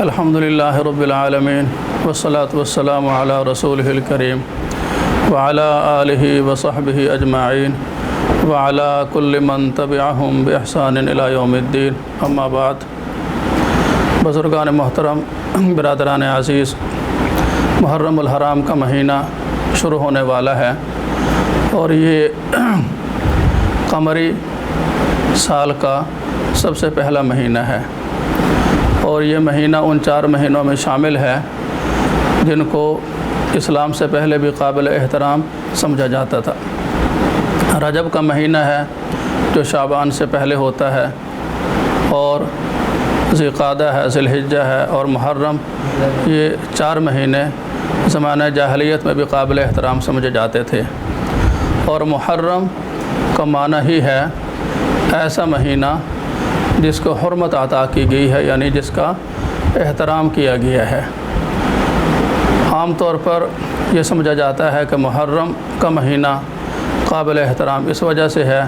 الحمدللہ رب العالمین والصلاة والسلام علی رسولہ الکریم وعلی آلہ وصحبہ اجمعین وعلی کل من تبعہم بإحسان الی یوم الدین اما بعد۔ بزرگان محترم، برادران عزیز، محرم الحرام کا مہینہ شروع ہونے والا ہے اور یہ قمری سال کا سب سے پہلا مہینہ ہے اور یہ مہینہ ان 4 مہینوں میں شامل ہے جن کو اسلام سے پہلے بھی قابل احترام سمجھا جاتا تھا۔ رجب کا مہینہ ہے جو شعبان سے پہلے ہوتا ہے، اور ذوالقعدہ ہے، ذی الحجہ ہے اور محرم، یہ 4 مہینے زمانہ جاہلیت میں بھی قابل احترام سمجھے جاتے تھے۔ اور محرم کا معنی ہی ہے ایسا مہینہ جس کو حرمت عطا کی گئی ہے، یعنی جس کا احترام کیا گیا ہے۔ عام طور پر یہ سمجھا جاتا ہے کہ محرم کا مہینہ قابل احترام اس وجہ سے ہے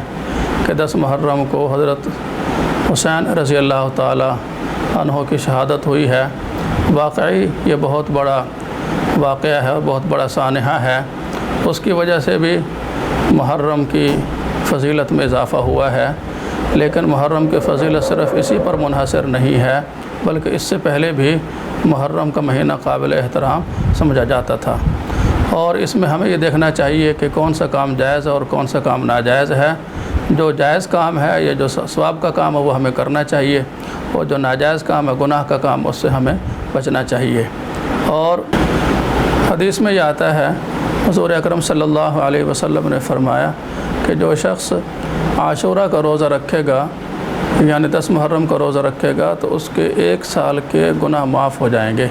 کہ 10 محرم کو حضرت حسین رضی اللہ تعالی عنہ کی شہادت ہوئی ہے۔ واقعی یہ بہت بڑا واقعہ ہے، بہت بڑا سانحہ ہے، اس کی وجہ سے بھی محرم کی فضیلت میں اضافہ ہوا ہے۔ لیکن محرم کی فضیلت صرف اسی پر منحصر نہیں ہے، بلکہ اس سے پہلے بھی محرم کا مہینہ قابل احترام سمجھا جاتا تھا۔ اور اس میں ہمیں یہ دیکھنا چاہیے کہ کون سا کام جائز ہے اور کون سا کام ناجائز ہے۔ جو جائز کام ہے یا جو ثواب کا کام ہے وہ ہمیں کرنا چاہیے، اور جو ناجائز کام ہے، گناہ کا کام، اس سے ہمیں بچنا چاہیے۔ اور حدیث میں یہ آتا ہے، حضور اکرم صلی اللہ علیہ وسلم نے فرمایا کہ جو شخص عاشورہ کا روزہ رکھے گا، یعنی 10 محرم کا روزہ رکھے گا، تو اس کے 1 سال کے گناہ معاف ہو جائیں گے،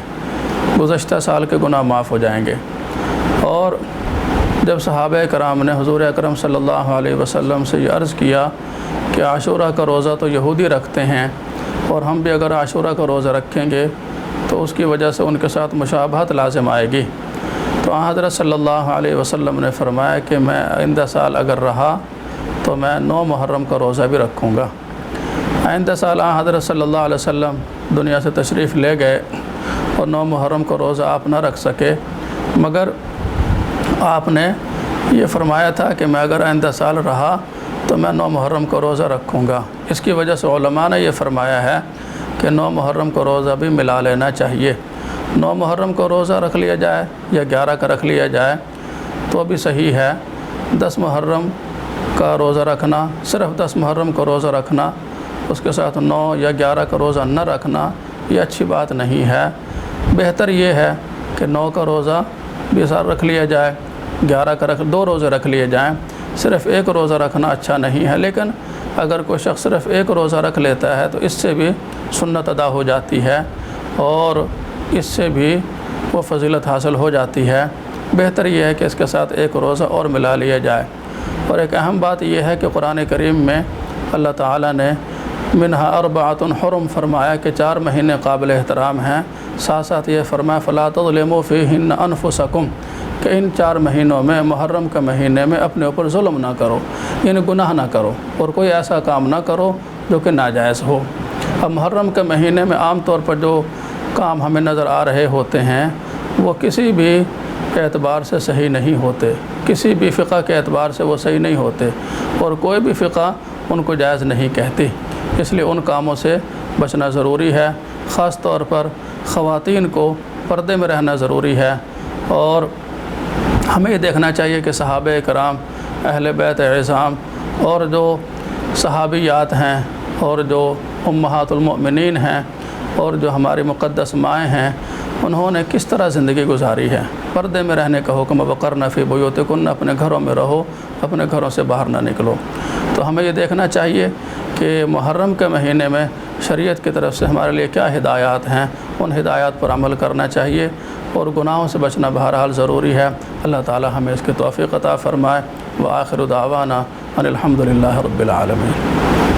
گزشتہ سال کے گناہ معاف ہو جائیں گے۔ اور جب صحابہ کرام نے حضور اکرم صلی اللہ علیہ وسلم سے یہ عرض کیا کہ عاشورہ کا روزہ تو یہودی رکھتے ہیں، اور ہم بھی اگر عاشورہ کا روزہ رکھیں گے تو اس کی وجہ سے ان کے ساتھ مشابہت لازم آئے گی، تو حضرت صلی اللہ علیہ وسلم نے فرمایا کہ میں آئندہ سال اگر رہا تو میں 9 محرم کا روزہ بھی رکھوں گا۔ آئندہ سال حضرت صلی اللہ علیہ وسلم دنیا سے تشریف لے گئے اور 9 محرم کا روزہ آپ نہ رکھ سکے، مگر آپ نے یہ فرمایا تھا کہ میں اگر آئندہ سال رہا تو میں 9 محرم کا روزہ رکھوں گا۔ اس کی وجہ سے علماء نے یہ فرمایا ہے کہ 9 محرم کا روزہ بھی ملا لینا چاہیے۔ 9 محرم کا روزہ رکھ لیا جائے یا 11 کا رکھ لیا جائے تو بھی صحیح ہے۔ 10 محرم کا روزہ رکھنا، صرف 10 محرم کا روزہ رکھنا، اس کے ساتھ 9 یا 11 کا روزہ نہ رکھنا، یہ اچھی بات نہیں ہے۔ بہتر یہ ہے کہ 9 کا روزہ بھی رکھ لیا جائے، 11 کا 2 روزے رکھ لیے جائیں۔ صرف 1 روزہ رکھنا اچھا نہیں ہے، لیکن اگر کوئی شخص صرف 1 روزہ رکھ لیتا ہے تو اس سے بھی سنت ادا ہو جاتی ہے اور اس سے بھی وہ فضیلت حاصل ہو جاتی ہے۔ بہتر یہ ہے کہ اس کے ساتھ 1 روزہ اور ملا لیا جائے۔ اور ایک اہم بات یہ ہے کہ قرآن کریم میں اللہ تعالیٰ نے منہا اربعۃ حرم فرمایا کہ 4 مہینے قابل احترام ہیں، ساتھ ساتھ یہ فرمایا فلا تظلموا فیہن انفسکم، کہ ان 4 مہینوں میں، محرم کے مہینے میں اپنے اوپر ظلم نہ کرو، یعنی گناہ نہ کرو اور کوئی ایسا کام نہ کرو جو کہ ناجائز ہو۔ اب محرم کے مہینے میں عام طور پر جو کام ہمیں نظر آ رہے ہوتے ہیں وہ کسی بھی اعتبار سے صحیح نہیں ہوتے، کسی بھی فقہ کے اعتبار سے وہ صحیح نہیں ہوتے، اور کوئی بھی فقہ ان کو جائز نہیں کہتی۔ اس لیے ان کاموں سے بچنا ضروری ہے۔ خاص طور پر خواتین کو پردے میں رہنا ضروری ہے، اور ہمیں یہ دیکھنا چاہیے کہ صحابہ کرام، اہل بیت اعظام اور جو صحابیات ہیں اور جو امہات المؤمنین ہیں اور جو ہماری مقدس مائیں ہیں، انہوں نے کس طرح زندگی گزاری ہے۔ پردے میں رہنے کا حکم، وقرن فی بیوتکن، اپنے گھروں میں رہو، اپنے گھروں سے باہر نہ نکلو۔ تو ہمیں یہ دیکھنا چاہیے کہ محرم کے مہینے میں شریعت کی طرف سے ہمارے لیے کیا ہدایات ہیں، ان ہدایات پر عمل کرنا چاہیے، اور گناہوں سے بچنا بہرحال ضروری ہے۔ اللہ تعالی ہمیں اس کی توفیق عطا فرمائے۔ وآخر دعوانا ان الحمد للہ رب العالمین۔